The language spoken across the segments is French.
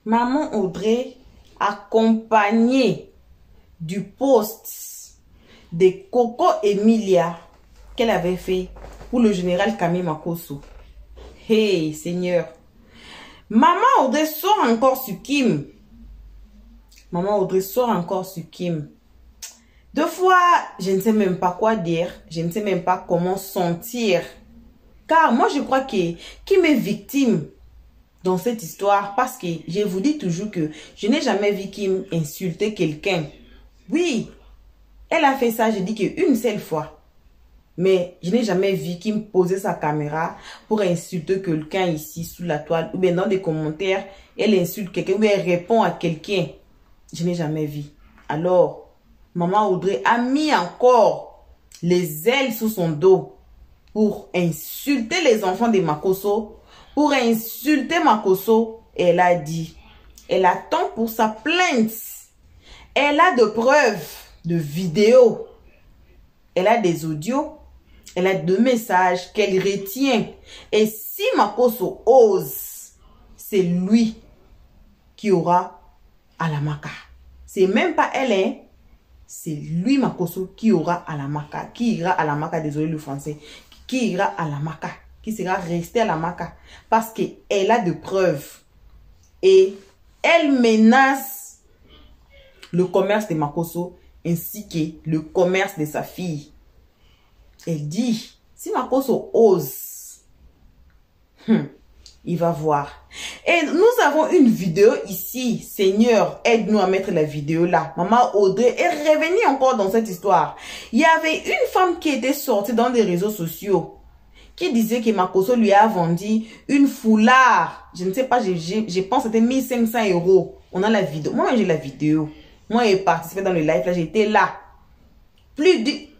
Maman Audrey, accompagnée du post de Coco Emilia qu'elle avait fait pour le général Camille Makosso. Hey Seigneur, Maman Audrey sort encore sur Kim. Maman Audrey sort encore sur Kim. Deux fois, je ne sais même pas quoi dire. Je ne sais même pas comment sentir. Car moi, je crois que Kim est victime dans cette histoire. Parce que je vous dis toujours que je n'ai jamais vu Kim insulter quelqu'un. Oui, elle a fait ça, je dis qu'une seule fois. Mais je n'ai jamais vu Kim poser sa caméra pour insulter quelqu'un ici sous la toile. Ou bien dans des commentaires, elle insulte quelqu'un ou bien elle répond à quelqu'un. Je n'ai jamais vu. Alors, Maman Audrey a mis encore les ailes sous son dos pour insulter les enfants de Makosso, pour insulter Makosso. Elle a dit, elle attend pour sa plainte. Elle a de preuves, de vidéos. Elle a des audios. Elle a deux messages qu'elle retient. Et si Makosso ose, c'est lui qui aura à la maca. C'est même pas elle, hein. C'est lui, Makosso, qui aura à la maca. Qui ira à la maca, désolé le français. Qui ira à la maca. Qui sera resté à la maca. Parce qu'elle a de preuves. Et elle menace le commerce de Makosso ainsi que le commerce de sa fille. Elle dit, si Makosso ose, il va voir. Et nous avons une vidéo ici. Seigneur, aide-nous à mettre la vidéo là. Maman Audrey est revenue encore dans cette histoire. Il y avait une femme qui était sortie dans les réseaux sociaux qui disait que Makosso lui a vendu une foulard. Je ne sais pas, je pense que c'était 1500 €. On a la vidéo. Moi, j'ai la vidéo. Moi, j'ai participé dans le live là. J'étais là.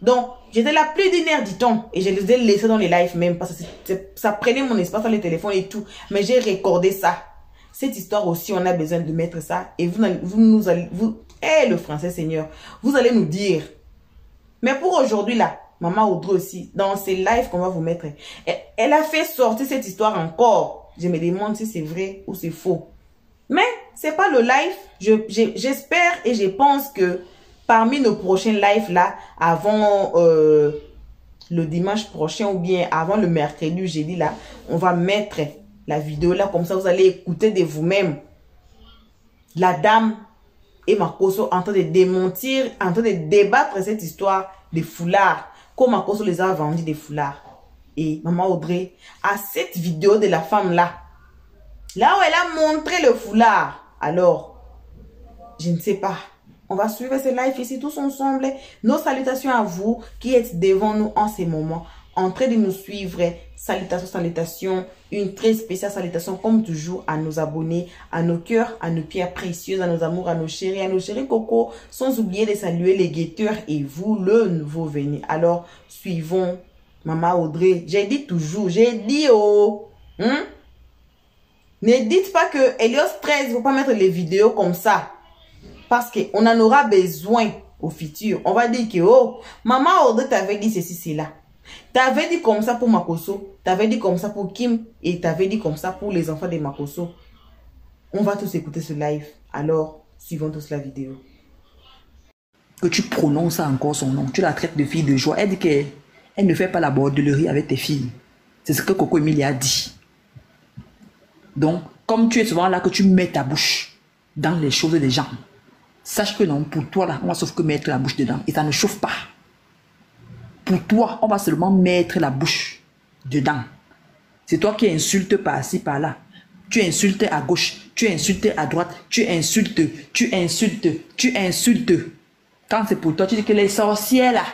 Donc, j'étais là plus d'une heure, dit-on. Et je les ai laissés dans les lives même. Parce que ça prenait mon espace dans les téléphones et tout. Mais j'ai recordé ça. Cette histoire aussi, on a besoin de mettre ça. Et le français, Seigneur, vous allez nous dire. Mais pour aujourd'hui, là, Maman Audrey aussi, dans ces lives qu'on va vous mettre, elle a fait sortir cette histoire encore. Je me demande si c'est vrai ou c'est faux. Mais, c'est pas le live. J'espère et je pense que parmi nos prochains lives là, avant le dimanche prochain ou bien avant le mercredi ou jeudi là, on va mettre la vidéo là, comme ça vous allez écouter de vous-même. La dame et Makosso en train de démentir, en train de débattre cette histoire des foulards. Comment Makosso les a vendus des foulards. Et Maman Audrey a cette vidéo de la femme là. Là où elle a montré le foulard. Alors, je ne sais pas. On va suivre ce live ici tous ensemble. Nos salutations à vous qui êtes devant nous en ce moment, en train de nous suivre. Salutations, salutations. Une très spéciale salutation comme toujours à nos abonnés, à nos cœurs, à nos pierres précieuses, à nos amours, à nos chéris Coco. Sans oublier de saluer les guetteurs et vous, le nouveau venu. Alors, suivons Maman Audrey. J'ai dit toujours, j'ai dit oh. Ne dites pas que Helios 13 ne faut pas mettre les vidéos comme ça. Parce qu'on en aura besoin au futur. On va dire que, oh, Maman Audrey t'avait dit ceci, cela. T'avais dit comme ça pour Makosso. T'avais dit comme ça pour Kim. Et t'avais dit comme ça pour les enfants de Makosso. On va tous écouter ce live. Alors, suivons tous la vidéo. Que tu prononces encore son nom. Tu la traites de fille de joie. Elle dit qu'elle ne fait pas la bordelerie avec tes filles. C'est ce que Coco Emilia a dit. Donc, comme tu es souvent là que tu mets ta bouche dans les choses des gens. Sache que non, pour toi là, on va sauf que mettre la bouche dedans. Et ça ne chauffe pas. Pour toi, on va seulement mettre la bouche dedans. C'est toi qui insultes par-ci, par-là. Tu insultes à gauche, tu insultes à droite, tu insultes. Quand c'est pour toi, tu dis que les sorcières là,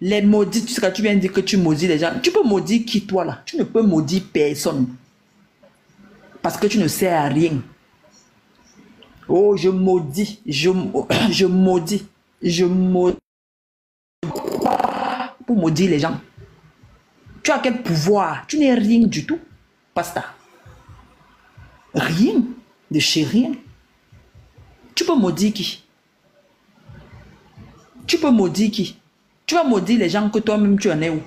les maudits, tu viens de dire que tu maudis les gens. Tu peux maudire qui toi là? Tu ne peux maudire personne. Parce que tu ne sais à rien. Oh, je maudis, je maudis. Pour maudire les gens. Tu as quel pouvoir? Tu n'es rien du tout. Basta. Rien. De chez rien. Tu peux maudire qui? Tu peux maudire qui? Tu vas maudire les gens que toi-même tu en es où?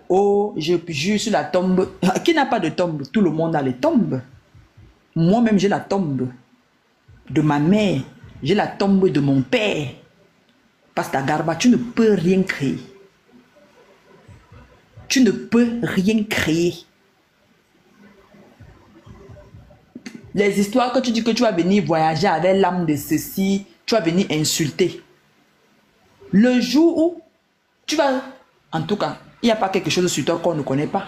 Oh, je jure sur la tombe. Qui n'a pas de tombe? Tout le monde a les tombes. Moi-même, j'ai la tombe de ma mère. J'ai la tombe de mon père. Pasta Garba, tu ne peux rien créer. Tu ne peux rien créer. Les histoires que tu dis que tu vas venir voyager avec l'âme de ceci, tu vas venir insulter. Le jour où tu vas... En tout cas, il n'y a pas quelque chose sur toi qu'on ne connaît pas.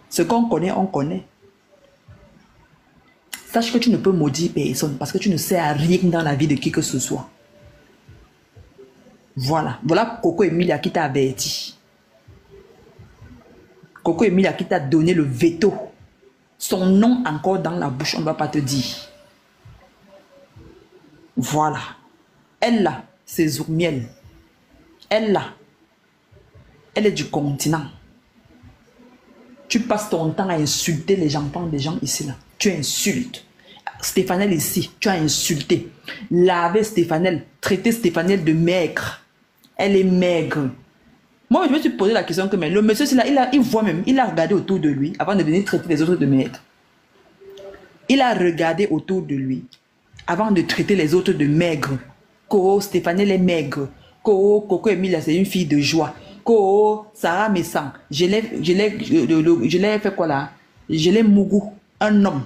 Ce qu'on connaît, on connaît. Sache que tu ne peux maudire personne parce que tu ne sais à rien dans la vie de qui que ce soit. Voilà. Voilà Coco Emilia qui t'a averti. Coco Emilia qui t'a donné le veto. Son nom encore dans la bouche, on ne va pas te dire. Voilà. Elle là, c'est Zourmiel. Elle là, elle est du continent. Tu passes ton temps à insulter les enfants des gens ici là. Tu insultes. Stéphanel ici, tu as insulté. Laver Stéphanel, traiter Stéphanel de maigre. Elle est maigre. Moi, je me suis posé la question que mais le monsieur, là, il voit même, il a regardé autour de lui avant de venir traiter les autres de maigre. Il a regardé autour de lui avant de traiter les autres de maigre. Ko Stéphanel est maigre. Ko Coco Emilia, c'est une fille de joie. Ko Sarah Messang, je l'ai fait quoi là? Je l'ai mougou, un homme.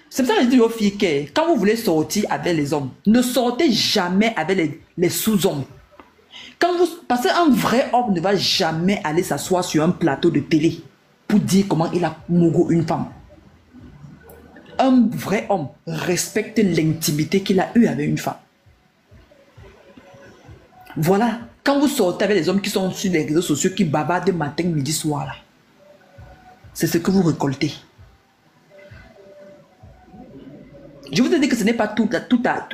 C'est pour ça que je dis aux filles que quand vous voulez sortir avec les hommes, ne sortez jamais avec les sous-hommes. Parce qu'un vrai homme ne va jamais aller s'asseoir sur un plateau de télé pour dire comment il a mougou une femme. Un vrai homme respecte l'intimité qu'il a eue avec une femme. Voilà. Quand vous sortez avec les hommes qui sont sur les réseaux sociaux, qui bavardent matin, midi, soir, là, c'est ce que vous récoltez. Je vous ai dit que ce n'est pas tout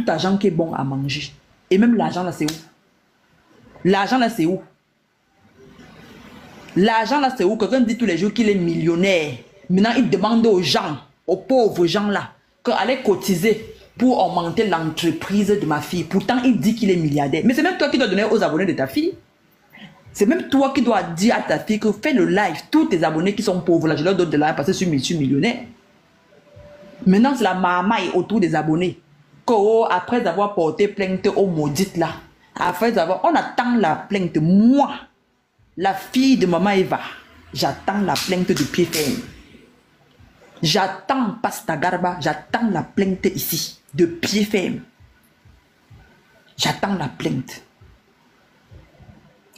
argent qui est bon à manger. Et même l'argent là, c'est où? L'argent là, c'est où? L'argent là, c'est où? Quelqu'un dit tous les jours qu'il est millionnaire. Maintenant, il demande aux gens, aux pauvres gens là, qu'allez cotiser pour augmenter l'entreprise de ma fille. Pourtant, il dit qu'il est milliardaire. Mais c'est même toi qui dois donner aux abonnés de ta fille. C'est même toi qui dois dire à ta fille que fais le live. Tous tes abonnés qui sont pauvres là, je leur donne de l'argent parce que je suis millionnaire. Maintenant, c'est la maman est autour des abonnés. Après avoir porté plainte aux maudites là, on attend la plainte. Moi, la fille de maman Eva, j'attends la plainte de pied ferme. J'attends Pasta Garba, j'attends la plainte ici, de pied ferme. J'attends la plainte.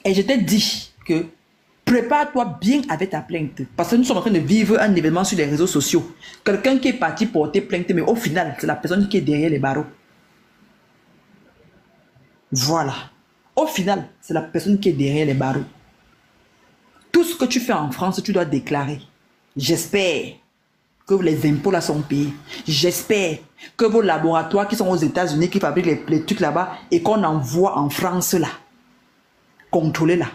Et je t'ai dit que prépare-toi bien avec ta plainte. Parce que nous sommes en train de vivre un événement sur les réseaux sociaux. Quelqu'un qui est parti porter plainte, mais au final, c'est la personne qui est derrière les barreaux. Voilà. Au final, c'est la personne qui est derrière les barreaux. Tout ce que tu fais en France, tu dois déclarer. J'espère que les impôts là sont payés. J'espère que vos laboratoires qui sont aux États-Unis, qui fabriquent les trucs là-bas et qu'on envoie en France là, contrôler là.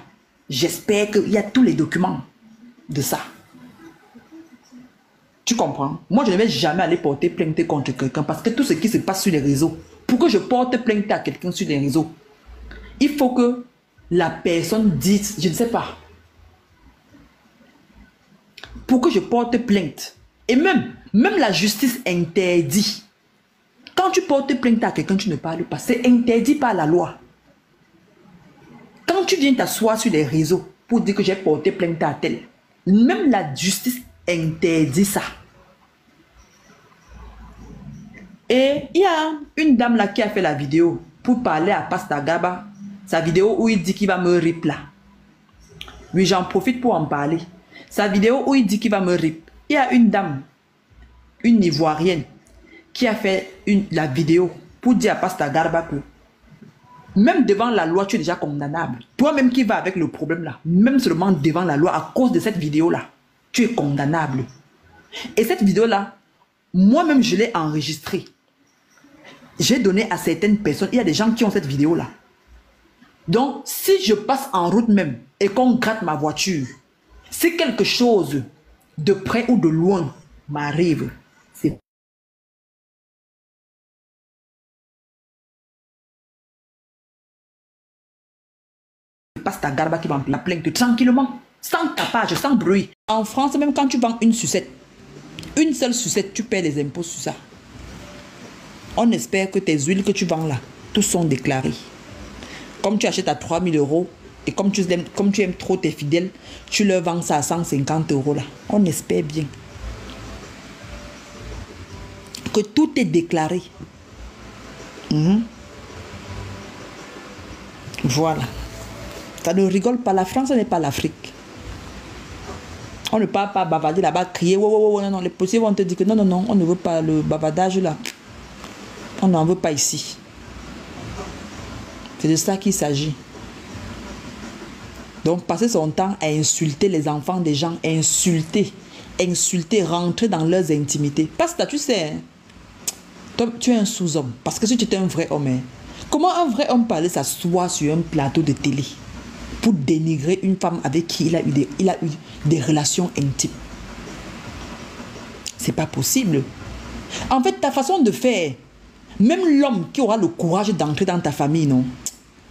J'espère qu'il y a tous les documents de ça. Tu comprends? Moi, je ne vais jamais aller porter plainte contre quelqu'un parce que tout ce qui se passe sur les réseaux, pour que je porte plainte à quelqu'un sur les réseaux, il faut que la personne dise, je ne sais pas. Pour que je porte plainte. Et même la justice interdit. Quand tu portes plainte à quelqu'un, tu ne parles pas. C'est interdit par la loi. Quand tu viens t'asseoir sur les réseaux pour dire que j'ai porté plainte à tel, même la justice interdit ça. Et il y a une dame là qui a fait la vidéo pour parler à Pasta Garba. Sa vidéo où il dit qu'il va me rip là. Oui, j'en profite pour en parler. Sa vidéo où il dit qu'il va me rip. Il y a une dame, une Ivoirienne, qui a fait la vidéo pour dire à Pasta Garba que même devant la loi, tu es déjà condamnable. Toi-même qui vas avec le problème là, même seulement devant la loi, à cause de cette vidéo là, tu es condamnable. Et cette vidéo là, moi-même je l'ai enregistrée. J'ai donné à certaines personnes, il y a des gens qui ont cette vidéo là. Donc, si je passe en route même et qu'on gratte ma voiture, si quelque chose de près ou de loin m'arrive, c'est Pasta Garba qui va me la plainte tranquillement. sans tapage, sans bruit. En France, même quand tu vends une sucette, une seule sucette, tu paies les impôts sur ça. On espère que tes huiles que tu vends là, tous sont déclarés. Comme tu achètes à 3 000 € et comme tu aimes trop tes fidèles, tu leur vends ça à 150 € là. On espère bien que tout est déclaré. Voilà. Ça ne rigole pas. La France n'est pas l'Afrique. On ne parle pas bavarder là-bas, crier. Non, non. Les policiers vont te dire que non, non, non, on ne veut pas le bavardage là. On n'en veut pas ici. C'est de ça qu'il s'agit. Donc, passer son temps à insulter les enfants des gens, insulter, rentrer dans leurs intimités. Parce que tu sais, toi, tu es un sous-homme. Parce que si tu étais un vrai homme, comment un vrai homme parlait s'asseoir sur un plateau de télé pour dénigrer une femme avec qui il a eu des relations intimes? C'est pas possible. En fait, ta façon de faire, même l'homme qui aura le courage d'entrer dans ta famille, non?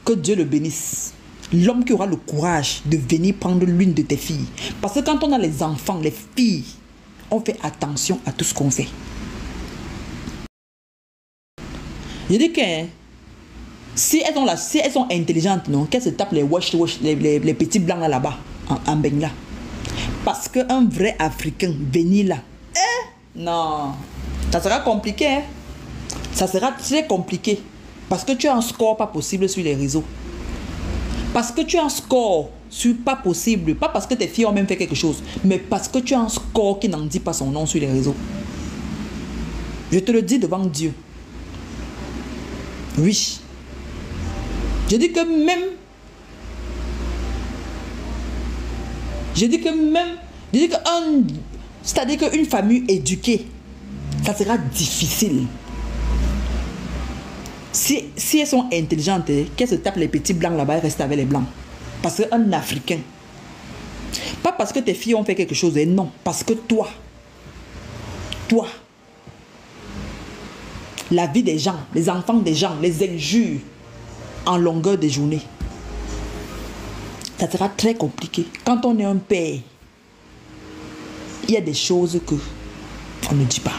Que Dieu le bénisse. L'homme qui aura le courage de venir prendre l'une de tes filles. Parce que quand on a les enfants, les filles, on fait attention à tout ce qu'on fait. Je dis que si elles sont intelligentes, non, qu'elles se tapent les les petits blancs là-bas, en Bengla. Parce qu'un vrai Africain, venir là, non, ça sera compliqué. Hein? Ça sera très compliqué. Parce que tu as un score pas possible sur les réseaux. Parce que tu as un score sur pas possible. Pas parce que tes filles ont même fait quelque chose. Mais parce que tu as un score qui n'en dit pas son nom sur les réseaux. Je te le dis devant Dieu. Oui. Je dis que c'est-à-dire qu'une famille éduquée, ça sera difficile. Si elles sont intelligentes, qu'elles se tapent les petits blancs là-bas, elles restent avec les blancs. Parce qu'un Africain, pas parce que tes filles ont fait quelque chose, non, parce que toi, la vie des gens, les enfants des gens, les injures en longueur de journée, ça sera très compliqué. Quand on est un père, il y a des choses que on ne dit pas.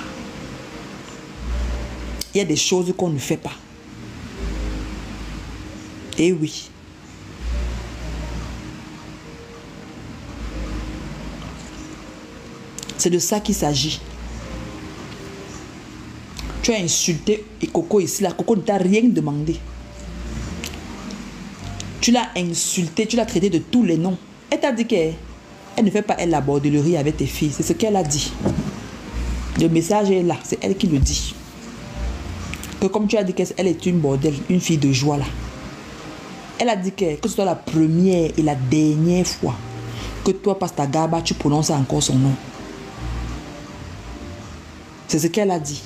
Il y a des choses qu'on ne fait pas. Et oui. C'est de ça qu'il s'agit. Tu as insulté et Coco ici, là. Coco ne t'a rien demandé. Tu l'as insulté, tu l'as traité de tous les noms. Elle t'a dit qu'elle ne fait pas elle la bordellerie avec tes filles. C'est ce qu'elle a dit. Le message est là, c'est elle qui le dit. Que comme tu as dit qu'elle est une bordelle, une fille de joie là. Elle a dit que ce soit la première et la dernière fois que toi, Pastor Garba, tu prononces encore son nom. C'est ce qu'elle a dit.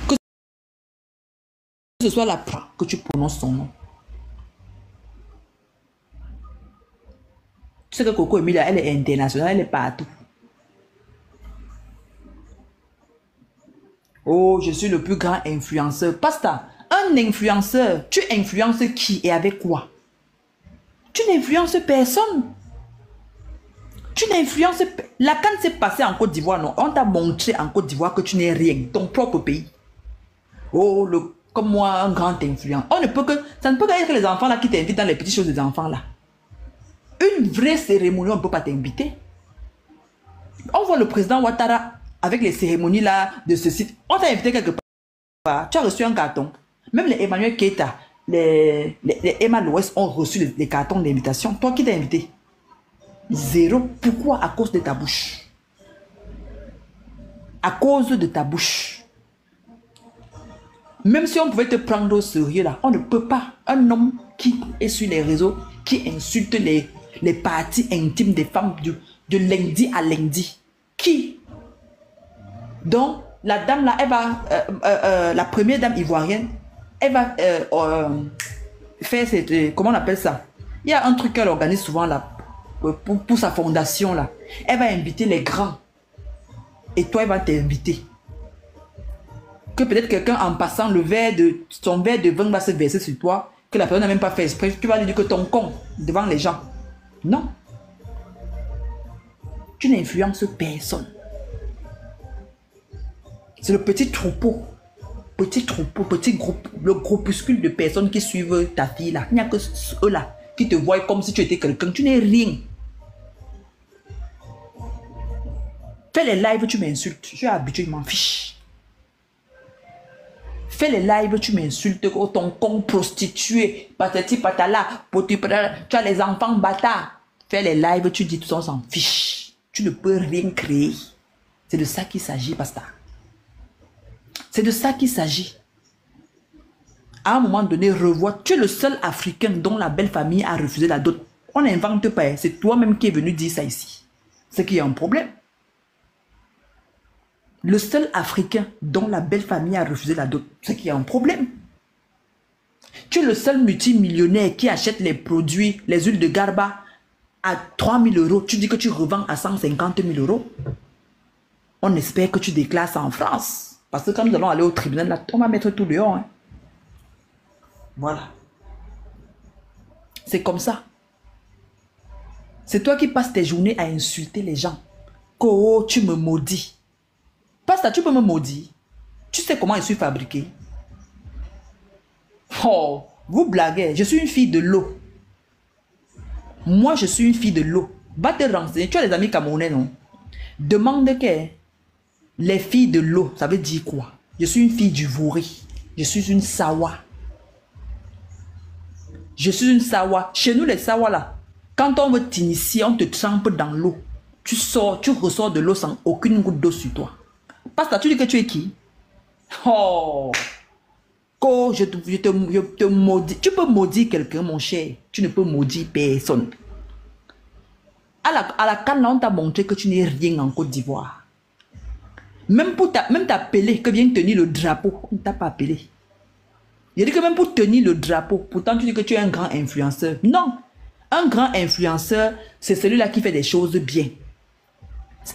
Que ce soit la première que tu prononces son nom. Tu sais que Coco Emilia, elle est internationale, elle est partout. Oh, je suis le plus grand influenceur. Pastor, un influenceur, tu influences qui et avec quoi? Tu n'influences personne. Tu n'influences... La canne s'est passée en Côte d'Ivoire, non? On t'a montré en Côte d'Ivoire que tu n'es rien. Ton propre pays. Oh, comme moi, un grand influent. Ça ne peut qu'être les enfants là qui t'invitent dans les petites choses des enfants là. Une vraie cérémonie, on ne peut pas t'inviter. On voit le président Ouattara avec les cérémonies là de ceci. On t'a invité quelque part. Tu as reçu un carton. Même les Emmanuel Keita, les Emma Loès ont reçu les cartons d'invitation. Toi qui t'as invité? Zéro. Pourquoi? À cause de ta bouche. À cause de ta bouche. Même si on pouvait te prendre au sérieux là, on ne peut pas. Un homme qui est sur les réseaux, qui insulte les parties intimes des femmes de lundi à lundi. Qui? Donc, la dame là, elle va, la première dame ivoirienne, elle va faire cette, comment on appelle ça? Il y a un truc qu'elle organise souvent là, pour sa fondation là. Elle va inviter les grands. Et toi, elle va t'inviter. Que peut-être quelqu'un en passant son verre de vin va se verser sur toi, que la personne n'a même pas fait exprès. Tu vas lui dire que ton con devant les gens. Non. Tu n'influences personne. C'est le petit troupeau, petit groupe, le groupuscule de personnes qui suivent ta fille là. Il n'y a que eux là qui te voient comme si tu étais quelqu'un. Tu n'es rien. Fais les lives, tu m'insultes. Je suis habitué, je m'en fiche. Fais les lives, tu m'insultes. Oh, ton con prostitué, patati patala, poti patala. Tu as les enfants bâtards. Fais les lives, tu dis tout ça, on s'en fiche. Tu ne peux rien créer. C'est de ça qu'il s'agit, Pasta. C'est de ça qu'il s'agit. À un moment donné, revois. Tu es le seul Africain dont la belle famille a refusé la dot. On n'invente pas. C'est toi-même qui es venu dire ça ici. C'est qu'il y a un problème. Le seul Africain dont la belle famille a refusé la dot, c'est qu'il y a un problème. Tu es le seul multimillionnaire qui achète les produits, les huiles de Garba à 3 000 euros. Tu dis que tu revends à 150 000 euros. On espère que tu déclares ça en France. Parce que quand nous allons aller au tribunal, là, on va mettre tout dehors. Hein. Voilà. C'est comme ça. C'est toi qui passes tes journées à insulter les gens. Oh, tu me maudis. Pasta, tu peux me maudire. Tu sais comment je suis fabriqué. Oh, vous blaguez. Je suis une fille de l'eau. Moi, je suis une fille de l'eau. Va te renseigner. Tu as des amis camerounais, non? Demande que les filles de l'eau, ça veut dire quoi? Je suis une fille du Vouri. Je suis une Sawa. Je suis une Sawa. Chez nous, les Sawa, là, quand on veut t'initier, on te trempe dans l'eau. Tu sors, tu ressors de l'eau sans aucune goutte d'eau sur toi. Parce que tu dis que tu es qui? Oh! Oh, je te maudis. Tu peux maudire quelqu'un, mon cher. Tu ne peux maudire personne. À la canne, on t'a montré que tu n'es rien en Côte d'Ivoire. Même t'appeler, que vient tenir le drapeau, on ne t'a pas appelé. Il dit que même pour tenir le drapeau, pourtant tu dis que tu es un grand influenceur. Non, un grand influenceur, c'est celui-là qui fait des choses bien.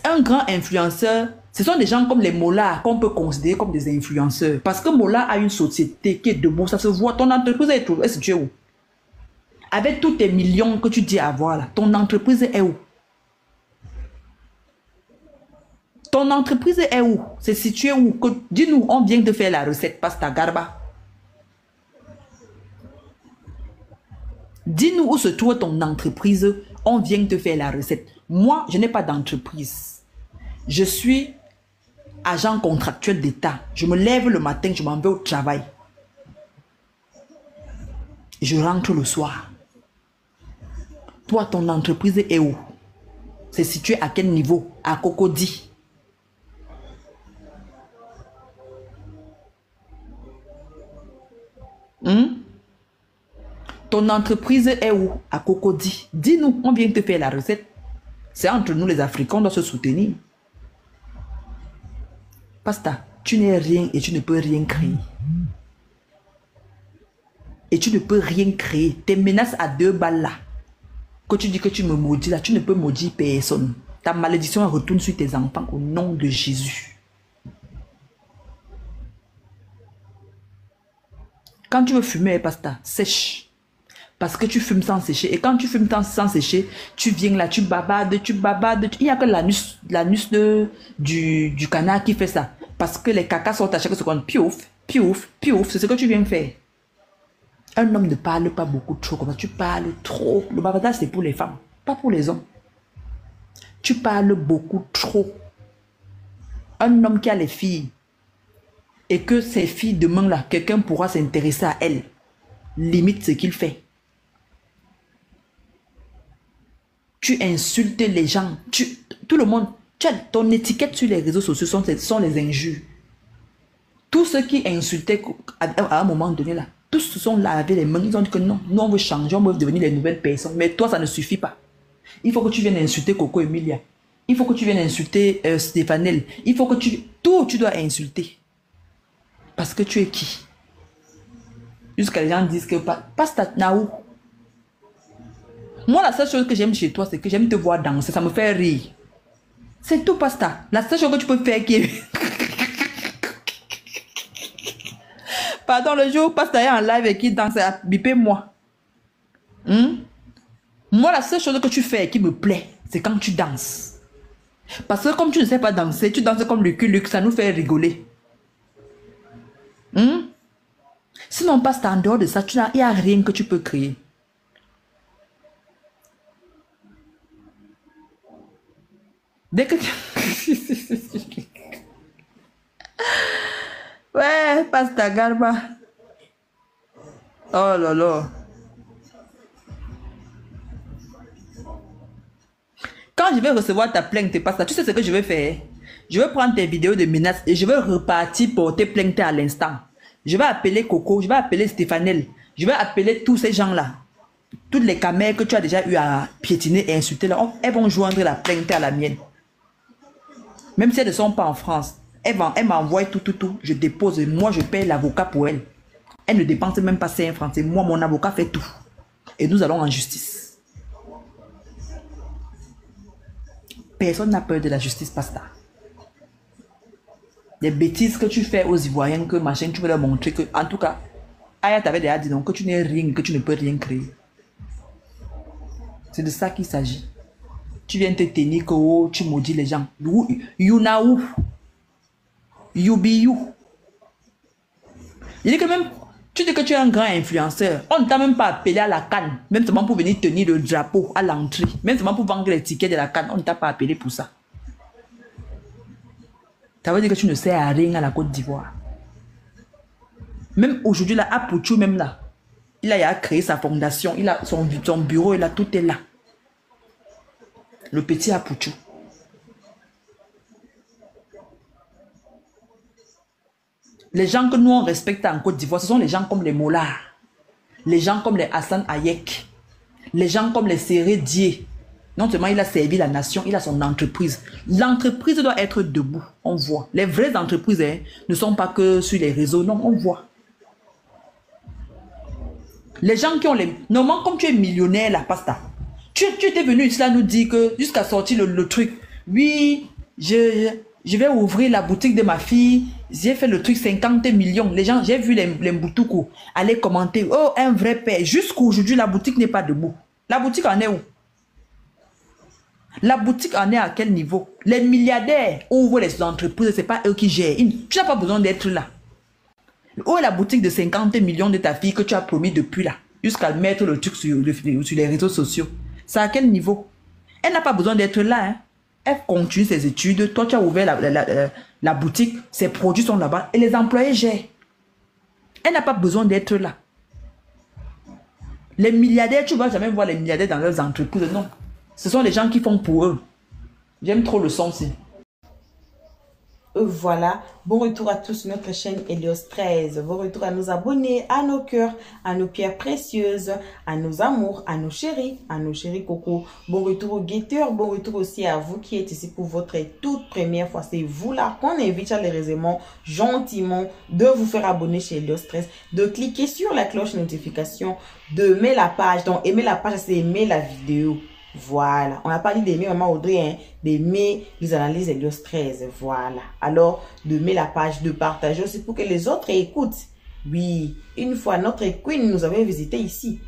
Un grand influenceur, ce sont des gens comme les Mollahs qu'on peut considérer comme des influenceurs. Parce que Mollah a une société qui est debout, ça se voit. Ton entreprise est située où? Avec tous tes millions que tu dis avoir là, ton entreprise est où? Ton entreprise est où? C'est situé où? Dis-nous, on vient de faire la recette pasta garba. Dis-nous où se trouve ton entreprise, on vient de faire la recette. Moi, je n'ai pas d'entreprise. Je suis agent contractuel d'État. Je me lève le matin, je m'en vais au travail. Je rentre le soir. Toi, ton entreprise est où? C'est situé à quel niveau? À Cocody. Ton entreprise est où? À Cocody. Dis-nous, on vient de faire la recette. C'est entre nous les Africains, on doit se soutenir. Pasta, tu n'es rien et tu ne peux rien créer. Et tu ne peux rien créer. Tes menaces à 2 balles là, que tu dis que tu me maudis là, tu ne peux maudire personne. Ta malédiction retourne sur tes enfants au nom de Jésus. Quand tu veux fumer, Pasta, sèche. Parce que tu fumes sans sécher. Et quand tu fumes sans sécher, tu viens là, tu babades. Il n'y a que l'anus du canard qui fait ça. Parce que les cacas sortent à chaque seconde. Piouf, piouf, piouf. C'est ce que tu viens faire. Un homme ne parle pas beaucoup trop comme ça. Tu parles trop. Le babadage, c'est pour les femmes, pas pour les hommes. Tu parles beaucoup trop. Un homme qui a les filles et que ces filles, demain là, quelqu'un pourra s'intéresser à elles. Limite ce qu'il fait. Tu insultes les gens. Tout le monde. Ton étiquette sur les réseaux sociaux sont les injures. Tous ceux qui insultaient à un moment donné là, tous se sont lavés les mains. Ils ont dit que non, nous on veut changer, on veut devenir les nouvelles personnes. Mais toi, ça ne suffit pas. Il faut que tu viennes insulter Coco Emilia. Il faut que tu viennes insulter Stéphanel. Il faut que tu dois insulter. Parce que tu es qui? Jusqu'à les gens disent que Pasta Naou. Moi, la seule chose que j'aime chez toi, c'est que j'aime te voir danser. Ça me fait rire. C'est tout, Pasta. La seule chose que tu peux faire qui est... Pardon, le jour où Pasta est en live et qui danse, bipez-moi. Moi, la seule chose que tu fais qui me plaît, c'est quand tu danses. Parce que comme tu ne sais pas danser, tu danses comme le cul, ça nous fait rigoler. Sinon, passe en dehors de ça, il n'y a rien que tu peux créer. Dès que... Ouais, passe ta garba. Oh là là. Quand je vais recevoir ta plainte, tu sais ce que je vais faire? Je vais prendre tes vidéos de menaces et je vais repartir porter plainte à l'instant. Je vais appeler Coco, je vais appeler Stéphanel, je vais appeler tous ces gens-là. Toutes les caméras que tu as déjà eu à piétiner et insulter, là, elles vont joindre la plainte à la mienne. Même si elles ne sont pas en France, elles m'envoient tout. Je dépose, moi je paye l'avocat pour elles. Elles ne dépensent même pas 5 francs. C'est moi, mon avocat fait tout. Et nous allons en justice. Personne n'a peur de la justice, Pasta. Les bêtises que tu fais aux Ivoiriens, que machin, tu veux leur montrer que, en tout cas, Aya t'avait déjà dit non, que tu n'es rien, que tu ne peux rien créer. C'est de ça qu'il s'agit. Tu viens te tenir que oh, tu maudis les gens. You know. You be you. Il dit que même, tu dis que tu es un grand influenceur. On ne t'a même pas appelé à la canne, même seulement pour venir tenir le drapeau à l'entrée, même seulement pour vendre les tickets de la canne. On ne t'a pas appelé pour ça. Ça veut dire que tu ne sais à rien à la Côte d'Ivoire. Même aujourd'hui, là, à Pouchou, même là, il a créé sa fondation, il a son bureau, là, tout est là. Le petit Apouchou. Les gens que nous on respecte en Côte d'Ivoire, ce sont les gens comme les Mollahs, les gens comme les Hassan Hayek, les gens comme les Séré Dié. Non seulement il a servi la nation, il a son entreprise. L'entreprise doit être debout, on voit. Les vraies entreprises ne sont pas que sur les réseaux, non, on voit. Les gens qui ont les... Normalement, comme tu es millionnaire, la Pasta, tu étais venu ici là nous dire que jusqu'à sortir le truc, oui, je vais ouvrir la boutique de ma fille, j'ai fait le truc 50 millions. Les gens, j'ai vu les Mboutoukou aller commenter, oh, un vrai père. Jusqu'aujourd'hui, la boutique n'est pas debout. La boutique en est où? La boutique en est à quel niveau? Les milliardaires ouvrent les entreprises, c'est pas eux qui gèrent. Tu n'as pas besoin d'être là. Où est la boutique de 50 millions de ta fille que tu as promis depuis là? Jusqu'à mettre le truc sur les réseaux sociaux. C'est à quel niveau? Elle n'a pas besoin d'être là. Hein. Elle continue ses études. Toi, tu as ouvert la boutique. Ses produits sont là-bas. Et les employés gèrent. Elle n'a pas besoin d'être là. Les milliardaires, tu ne vas jamais voir les milliardaires dans leurs entreprises. Non. Ce sont les gens qui font pour eux. J'aime trop le son aussi. Voilà, bon retour à tous sur notre chaîne Helios 13. Bon retour à nos abonnés, à nos cœurs, à nos pierres précieuses, à nos amours, à nos chéris Coco. Bon retour aux guetteurs, bon retour aussi à vous qui êtes ici pour votre toute première fois. C'est vous là qu'on invite chaleureusement, gentiment, de vous faire abonner chez Helios 13, de cliquer sur la cloche notification, de aimer la page. Donc aimer la page, c'est aimer la vidéo. Voilà, on n'a pas dit d'aimer Maman Audrey, hein, d'aimer les analyses Helios 13, voilà. Alors, d'aimer la page, de partager aussi pour que les autres écoutent. Oui, une fois notre queen nous avait visité ici.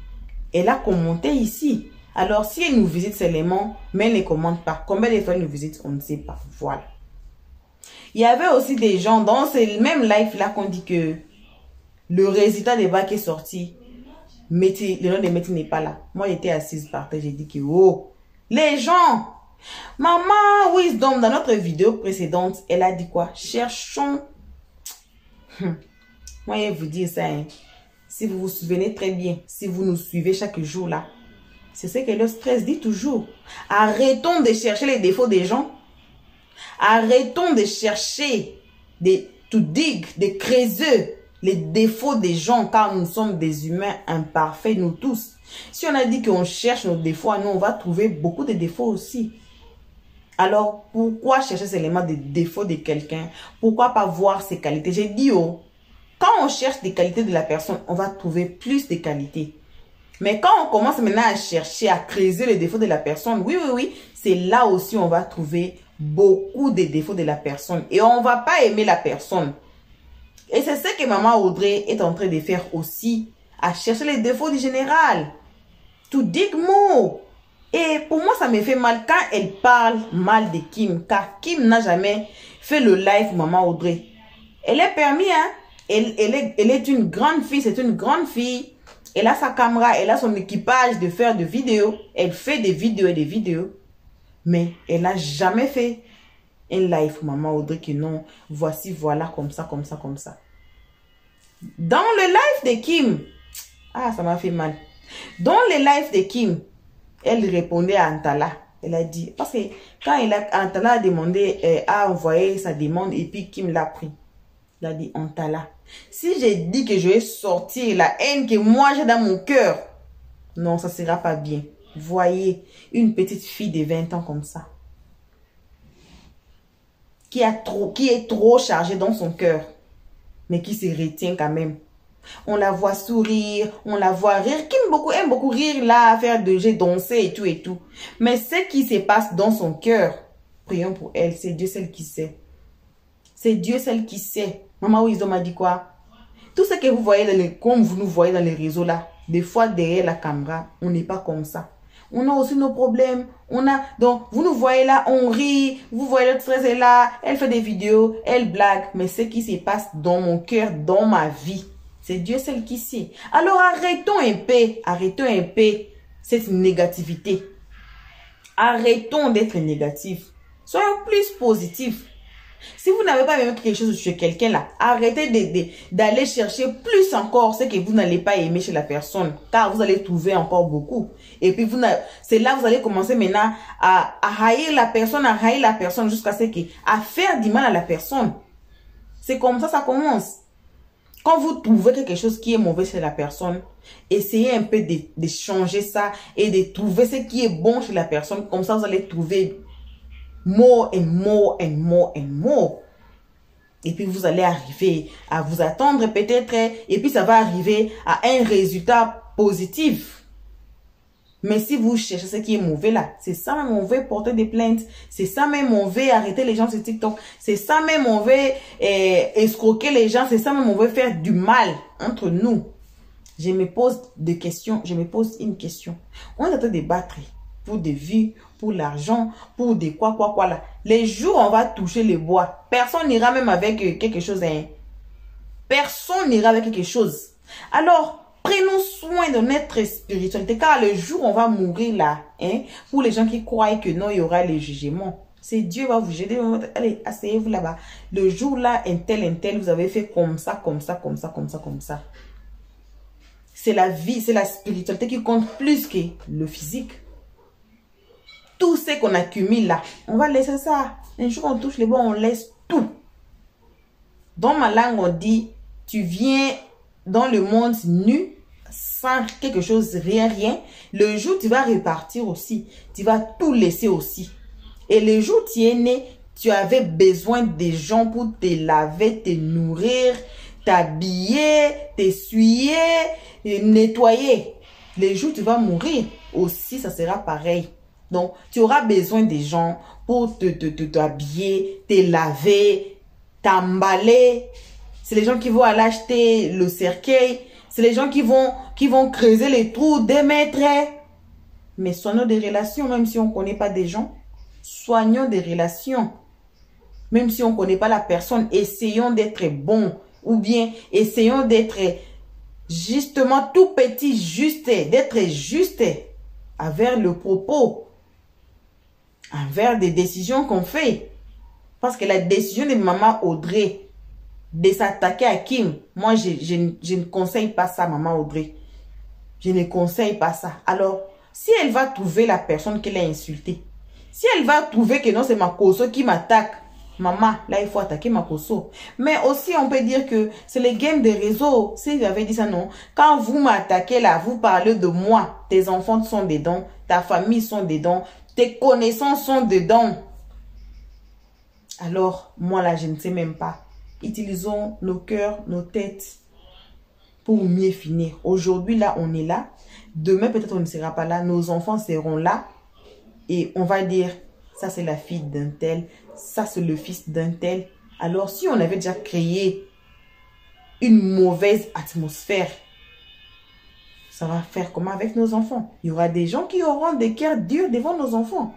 Elle a commenté ici. Alors, si elle nous visite seulement, mais elle ne commente pas. Combien de fois elle nous visite, on ne sait pas. Voilà. Il y avait aussi des gens dans ce même live là qu'on dit que le résultat des bacs est sorti. Métis, le nom de Métis n'est pas là. Moi, j'étais assise par terre. J'ai dit que, oh, les gens, Maman Wisdom, dans notre vidéo précédente, elle a dit quoi? Cherchons. Moi, je vais vous dire ça. Hein. Si vous vous souvenez très bien, si vous nous suivez chaque jour là, c'est ce que le stress dit toujours. Arrêtons de chercher les défauts des gens. Arrêtons de chercher to dig, de creuser les défauts des gens, car nous sommes des humains imparfaits, nous tous. Si on a dit qu'on cherche nos défauts, nous, on va trouver beaucoup de défauts aussi. Alors, pourquoi chercher seulement des défauts de quelqu'un? Pourquoi pas voir ses qualités? J'ai dit, oh, quand on cherche des qualités de la personne, on va trouver plus de qualités. Mais quand on commence maintenant à chercher, à creuser les défauts de la personne, oui, c'est là aussi on va trouver beaucoup de défauts de la personne. Et on ne va pas aimer la personne. Et c'est ce que Maman Audrey est en train de faire aussi, à chercher les défauts du général. To dig more. Et pour moi, ça me fait mal quand elle parle mal de Kim. Car Kim n'a jamais fait le live Maman Audrey. Elle est permis, hein. Elle est une grande fille, c'est une grande fille. Elle a sa caméra, elle a son équipage de faire des vidéos. Elle fait des vidéos et des vidéos. Mais elle n'a jamais fait un live Maman Audrey que non, voici, voilà, comme ça, comme ça, comme ça. Dans le live de Kim, ah, ça m'a fait mal. Dans le live de Kim, elle répondait à Antala. Elle a dit, parce que quand Antala a demandé, a envoyé sa demande et puis Kim l'a pris. Il a dit, Antala, si j'ai dit que je vais sortir la haine que moi j'ai dans mon cœur, non, ça ne sera pas bien. Voyez, une petite fille de 20 ans comme ça, qui est trop chargée dans son cœur, mais qui se retient quand même. On la voit sourire, on la voit rire. Kim aime beaucoup rire là, faire de jeux, danser et tout et tout. Mais ce qui se passe dans son cœur, prions pour elle, c'est Dieu seul qui sait. C'est Dieu seul qui sait. Maman Wisdom m'a dit quoi? Tout ce que vous voyez, comme vous nous voyez dans les réseaux là, des fois derrière la caméra, on n'est pas comme ça. On a aussi nos problèmes. Donc, vous nous voyez là, on rit. Vous voyez notre stress est là. Elle fait des vidéos, elle blague. Mais ce qui se passe dans mon cœur, dans ma vie, c'est Dieu seul qui sait. Alors arrêtons un peu cette négativité. Arrêtons d'être négatifs. Soyons plus positifs. Si vous n'avez pas aimé quelque chose chez quelqu'un là, arrêtez d'aller chercher plus encore ce que vous n'allez pas aimer chez la personne. Car vous allez trouver encore beaucoup. Et puis c'est là que vous allez commencer maintenant à haïr la personne jusqu'à ce que, à faire du mal à la personne. C'est comme ça commence. Quand vous trouvez quelque chose qui est mauvais chez la personne, essayez un peu de changer ça et de trouver ce qui est bon chez la personne. Comme ça, vous allez trouver more and more and more and more. Et puis, vous allez arriver à vous attendre peut-être et puis ça va arriver à un résultat positif. Mais si vous cherchez ce qui est mauvais là, c'est ça même on veut porter des plaintes. C'est ça même on veut arrêter les gens sur TikTok. C'est ça même on veut escroquer les gens. C'est ça même on veut faire du mal entre nous. Je me pose des questions. Je me pose une question. On est en train de battre pour des vues, pour l'argent, pour des quoi là. Les jours on va toucher le bois, personne n'ira même avec quelque chose. Hein. Personne n'ira avec quelque chose. Alors, prenons soin de notre spiritualité, car le jour où on va mourir là, hein, pour les gens qui croient que non, il y aura le jugement. C'est Dieu va vous juger. Allez, asseyez-vous là-bas. Le jour là, un tel, vous avez fait comme ça, comme ça, comme ça, comme ça, comme ça. C'est la vie, c'est la spiritualité qui compte plus que le physique. Tout ce qu'on accumule là, on va laisser ça. Un jour on touche les bois, on laisse tout. Dans ma langue, on dit, tu viens dans le monde nu, sans quelque chose, rien. Le jour tu vas repartir aussi, tu vas tout laisser aussi. Et le jour tu es né, tu avais besoin des gens pour te laver, te nourrir, t'habiller, t'essuyer, nettoyer. Le jour tu vas mourir aussi, ça sera pareil. Donc, tu auras besoin des gens pour t'habiller, te laver, t'emballer. C'est les gens qui vont aller acheter le cercueil. C'est les gens qui vont creuser les trous, des mètres. Mais soignons des relations, même si on ne connaît pas des gens. Soignons des relations. Même si on ne connaît pas la personne, essayons d'être bons. Ou bien, essayons d'être justement tout petit, juste, d'être juste envers le propos. Envers des décisions qu'on fait. Parce que la décision de Maman Audrey de s'attaquer à Kim, moi je ne conseille pas ça, Maman Audrey. Je ne conseille pas ça. Alors, si elle va trouver la personne qu'elle a insultée, si elle va trouver que non, c'est Makoso qui m'attaque, maman, là il faut attaquer Makoso. Mais aussi on peut dire que c'est les games des réseaux. Si j'avais dit ça, non. Quand vous m'attaquez là, vous parlez de moi, tes enfants sont dedans, ta famille sont dedans, tes connaissances sont dedans. Alors, moi là, je ne sais même pas. Utilisons nos cœurs, nos têtes pour mieux finir. Aujourd'hui, là, on est là. Demain, peut-être on ne sera pas là. Nos enfants seront là. Et on va dire, ça c'est la fille d'un tel, ça c'est le fils d'un tel. Alors, si on avait déjà créé une mauvaise atmosphère, ça va faire comment avec nos enfants? Il y aura des gens qui auront des cœurs durs devant nos enfants.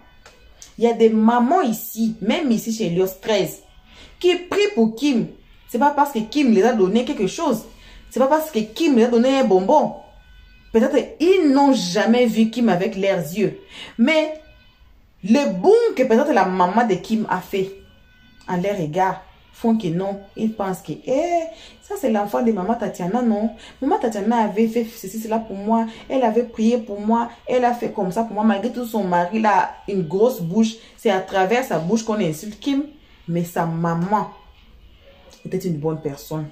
Il y a des mamans ici, même ici chez Helios 13, qui prient pour Kim. C'est pas parce que Kim les a donné quelque chose. C'est pas parce que Kim les a donné un bonbon. Peut-être ils n'ont jamais vu Kim avec leurs yeux. Mais le boom que peut-être la maman de Kim a fait en leur égard font que non. Ils pensent que ça c'est l'enfant de maman Tatiana, non. Maman Tatiana avait fait ceci, cela pour moi. Elle avait prié pour moi. Elle a fait comme ça pour moi. Malgré tout, son mari a une grosse bouche. C'est à travers sa bouche qu'on insulte Kim. Mais sa maman était une bonne personne.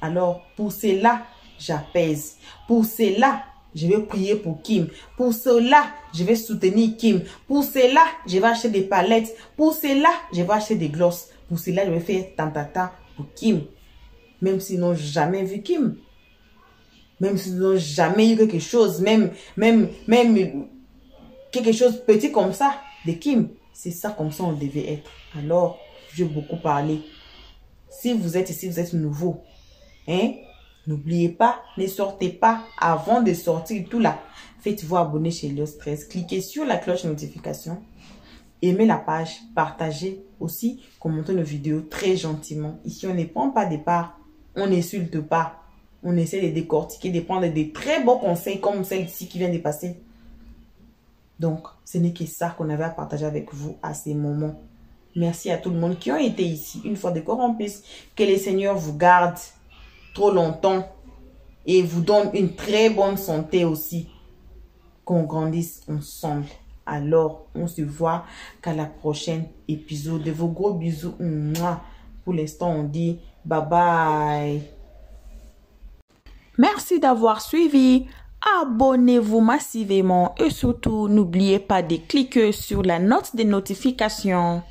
Alors, pour cela, j'apaise. Pour cela, je vais prier pour Kim. Pour cela, je vais soutenir Kim. Pour cela, je vais acheter des palettes. Pour cela, je vais acheter des glosses. Pour cela, je vais faire tantata pour Kim. Même s'ils n'ont jamais vu Kim. Même s'ils n'ont jamais eu quelque chose. Même quelque chose petit comme ça de Kim. C'est ça comme ça on devait être. Alors, je vais beaucoup parler. Si vous êtes ici, vous êtes nouveau. Hein? N'oubliez pas, ne sortez pas avant de sortir tout là. Faites-vous abonner chez Helios 13. Cliquez sur la cloche de notification. Aimez la page. Partagez aussi. Commentez nos vidéos très gentiment. Ici, on ne prend pas des parts. On n'insulte pas. On essaie de décortiquer, de prendre des très bons conseils comme celle-ci qui vient de passer. Donc, ce n'est que ça qu'on avait à partager avec vous à ces moments. Merci à tout le monde qui ont été ici. Une fois de corps en plus, que le Seigneur vous garde trop longtemps et vous donne une très bonne santé aussi. Qu'on grandisse ensemble. Alors, on se voit qu'à la prochaine épisode. De vos gros bisous. Pour l'instant, on dit bye bye. Merci d'avoir suivi. Abonnez-vous massivement et surtout, n'oubliez pas de cliquer sur la note de notification.